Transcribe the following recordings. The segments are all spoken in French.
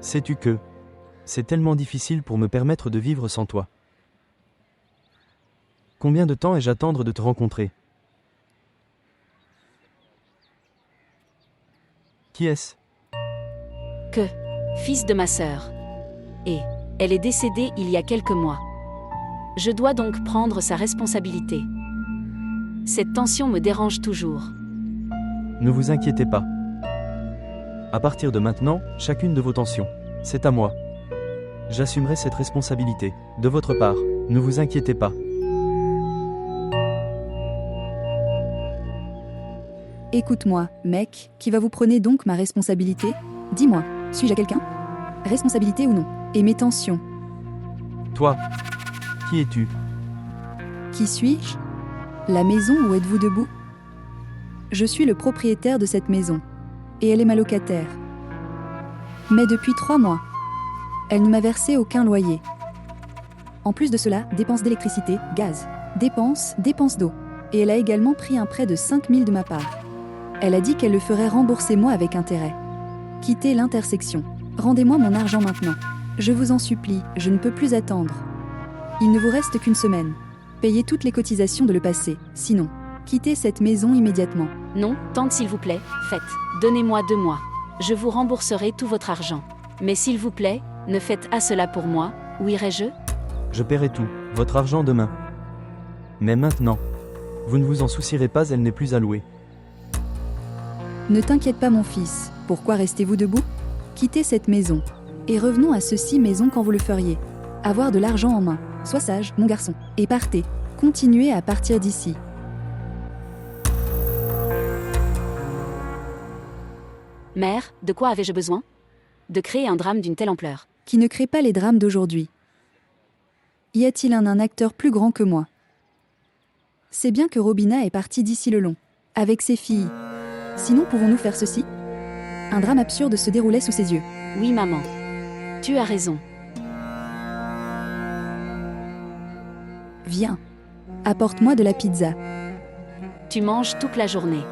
Sais-tu que c'est tellement difficile pour me permettre de vivre sans toi. Combien de temps ai-je à attendre de te rencontrer? Qui est-ce? Que, fils de ma sœur. Et elle est décédée il y a quelques mois. Je dois donc prendre sa responsabilité. Cette tension me dérange toujours. Ne vous inquiétez pas. À partir de maintenant, chacune de vos tensions, c'est à moi. J'assumerai cette responsabilité, de votre part, ne vous inquiétez pas. Écoute-moi, mec, qui va vous prendre donc ma responsabilité? Dis-moi, suis-je à quelqu'un? Responsabilité ou non? Et mes tensions? Toi, qui es-tu? Qui suis-je? La maison où êtes-vous debout? Je suis le propriétaire de cette maison, et elle est ma locataire. Mais depuis 3 mois, elle ne m'a versé aucun loyer. En plus de cela, dépenses d'électricité, gaz, dépenses d'eau. Et elle a également pris un prêt de 5 000 de ma part. Elle a dit qu'elle le ferait rembourser moi avec intérêt. Quittez l'intersection. Rendez-moi mon argent maintenant. Je vous en supplie, je ne peux plus attendre. Il ne vous reste qu'une semaine. Payez toutes les cotisations de le passé, sinon, quittez cette maison immédiatement. Non, tante s'il vous plaît, faites. Donnez-moi 2 mois. Je vous rembourserai tout votre argent. Mais s'il vous plaît, ne faites pas cela pour moi, où irai-je? Je paierai tout, votre argent demain. Mais maintenant, vous ne vous en soucierez pas, elle n'est plus à louer. Ne t'inquiète pas mon fils, pourquoi restez-vous debout? Quittez cette maison. Et revenons à ceci maison quand vous le feriez. Avoir de l'argent en main. Sois sage, mon garçon. Et partez. Continuez à partir d'ici. Mère, de quoi avais-je besoin? De créer un drame d'une telle ampleur. Qui ne crée pas les drames d'aujourd'hui. Y a-t-il un acteur plus grand que moi? C'est bien que Robina est partie d'ici le long, avec ses filles. Sinon, pouvons-nous faire ceci? Un drame absurde se déroulait sous ses yeux. Oui, maman. Tu as raison. Viens. Apporte-moi de la pizza. Tu manges toute la journée.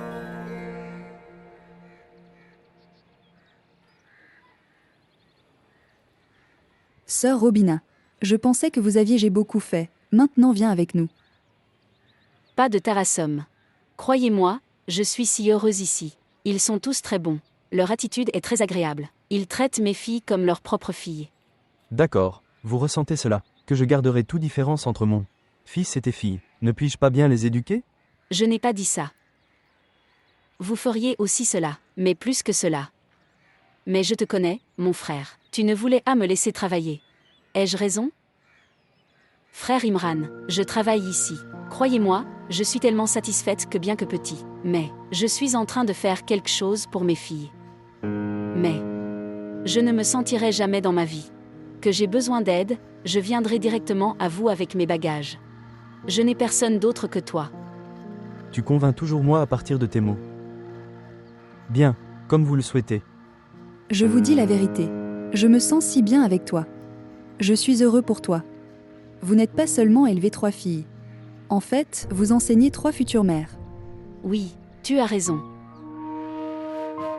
Sœur Robina, je pensais que vous aviez beaucoup fait. Maintenant viens avec nous. Pas de tarassomme. Croyez-moi, je suis si heureuse ici. Ils sont tous très bons. Leur attitude est très agréable. Ils traitent mes filles comme leurs propres filles. D'accord, vous ressentez cela, que je garderai toute différence entre mon fils et tes filles. Ne puis-je pas bien les éduquer? Je n'ai pas dit ça. Vous feriez aussi cela, mais plus que cela. Mais je te connais, mon frère. Tu ne voulais pas me laisser travailler. Ai-je raison? Frère Imran, je travaille ici. Croyez-moi, je suis tellement satisfaite que bien que petit. Mais, je suis en train de faire quelque chose pour mes filles. Mais, je ne me sentirai jamais dans ma vie. Que j'ai besoin d'aide, je viendrai directement à vous avec mes bagages. Je n'ai personne d'autre que toi. Tu convaincs toujours moi à partir de tes mots. Bien, comme vous le souhaitez. Je vous dis la vérité. Je me sens si bien avec toi. Je suis heureux pour toi. Vous n'êtes pas seulement élevé 3 filles. En fait, vous enseignez 3 futures mères. Oui, tu as raison.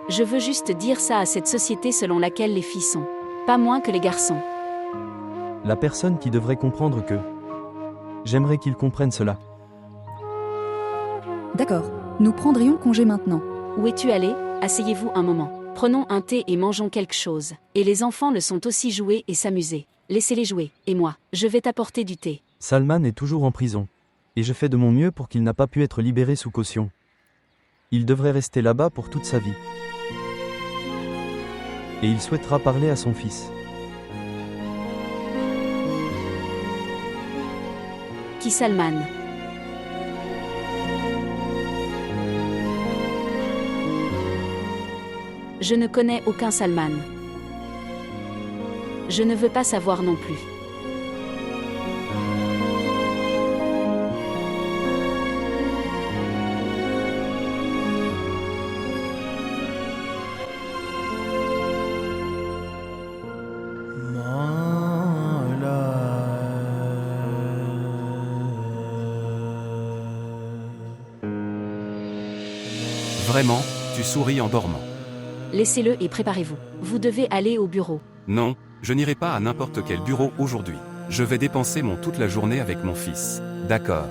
Je veux juste dire ça à cette société selon laquelle les filles sont pas moins que les garçons. La personne qui devrait comprendre que... J'aimerais qu'ils comprennent cela. D'accord, nous prendrions congé maintenant. Où es-tu allé? Asseyez-vous un moment. Prenons un thé et mangeons quelque chose. Et les enfants le sont aussi jouer et s'amuser. Laissez-les jouer. Et moi, je vais t'apporter du thé. Salman est toujours en prison. Et je fais de mon mieux pour qu'il n'a pas pu être libéré sous caution. Il devrait rester là-bas pour toute sa vie. Et il souhaitera parler à son fils. Qui Salman? Je ne connais aucun Salman. Je ne veux pas savoir non plus. Vraiment, tu souris en dormant. Laissez-le et préparez-vous. Vous devez aller au bureau. Non, je n'irai pas à n'importe quel bureau aujourd'hui. Je vais dépenser toute la journée avec mon fils. D'accord.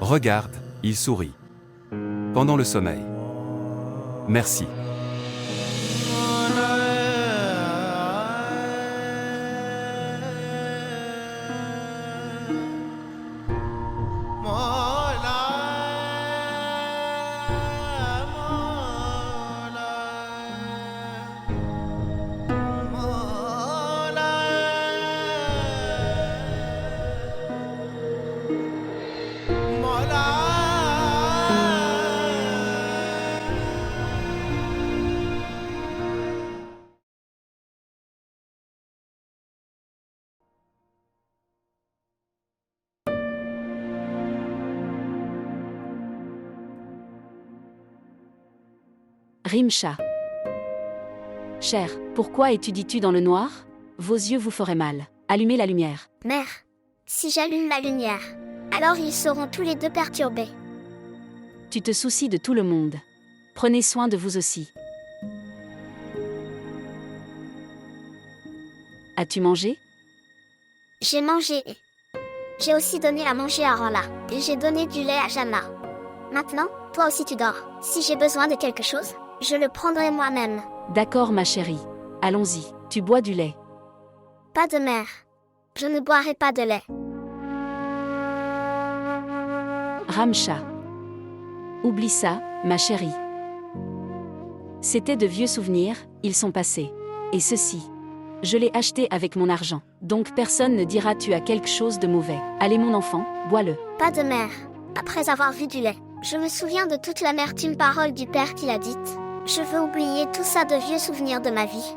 Regarde, il sourit. Pendant le sommeil. Merci. Rimsha. Cher, pourquoi étudies-tu dans le noir? Vos yeux vous feraient mal. Allumez la lumière. Mère, si j'allume la lumière, alors ils seront tous les deux perturbés. Tu te soucies de tout le monde. Prenez soin de vous aussi. As-tu mangé? J'ai mangé. J'ai aussi donné à manger à Ranla. Et j'ai donné du lait à Jama. Maintenant, toi aussi tu dors. Si j'ai besoin de quelque chose, je le prendrai moi-même. D'accord ma chérie. Allons-y, tu bois du lait. Pas de mère. Je ne boirai pas de lait. Ramsha. Oublie ça, ma chérie. C'était de vieux souvenirs, ils sont passés. Et ceci. Je l'ai acheté avec mon argent. Donc personne ne dira tu as quelque chose de mauvais. Allez mon enfant, bois-le. Pas de mère. Après avoir vu du lait, je me souviens de toute l'amertume parole du père qui l'a dite. Je veux oublier tout ça de vieux souvenirs de ma vie.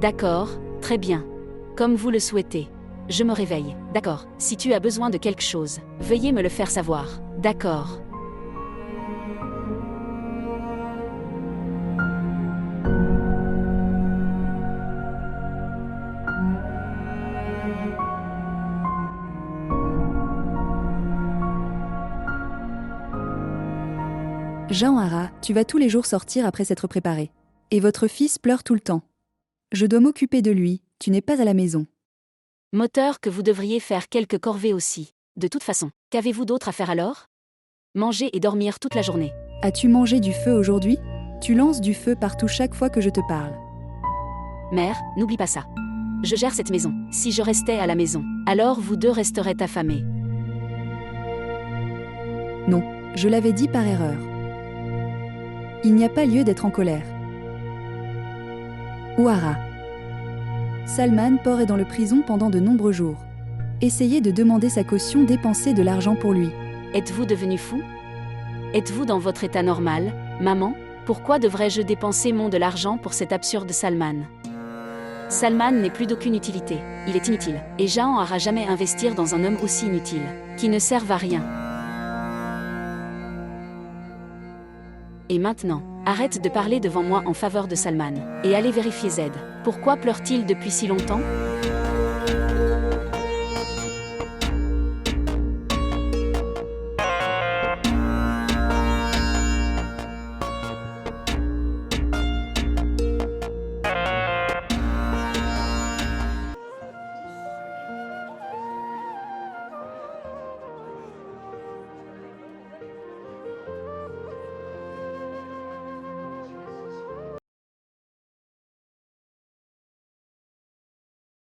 D'accord, très bien. Comme vous le souhaitez. Je me réveille, d'accord. Si tu as besoin de quelque chose, veuillez me le faire savoir. D'accord. Jahara, tu vas tous les jours sortir après s'être préparé. Et votre fils pleure tout le temps. Je dois m'occuper de lui, tu n'es pas à la maison. Moteur que vous devriez faire quelques corvées aussi. De toute façon, qu'avez-vous d'autre à faire alors? Manger et dormir toute la journée. As-tu mangé du feu aujourd'hui? Tu lances du feu partout chaque fois que je te parle. Mère, n'oublie pas ça. Je gère cette maison. Si je restais à la maison, alors vous deux resterez affamés. Non, je l'avais dit par erreur. Il n'y a pas lieu d'être en colère. Ouara. Salman Por est dans le prison pendant de nombreux jours. Essayez de demander sa caution, dépenser de l'argent pour lui. Êtes-vous devenu fou? Êtes-vous dans votre état normal, maman? Pourquoi devrais-je dépenser de l'argent pour cet absurde Salman? Salman n'est plus d'aucune utilité, il est inutile, et Jahan n'aura jamais investir dans un homme aussi inutile, qui ne serve à rien. Et maintenant, arrête de parler devant moi en faveur de Salman, et allez vérifier Z. Pourquoi pleure-t-il depuis si longtemps?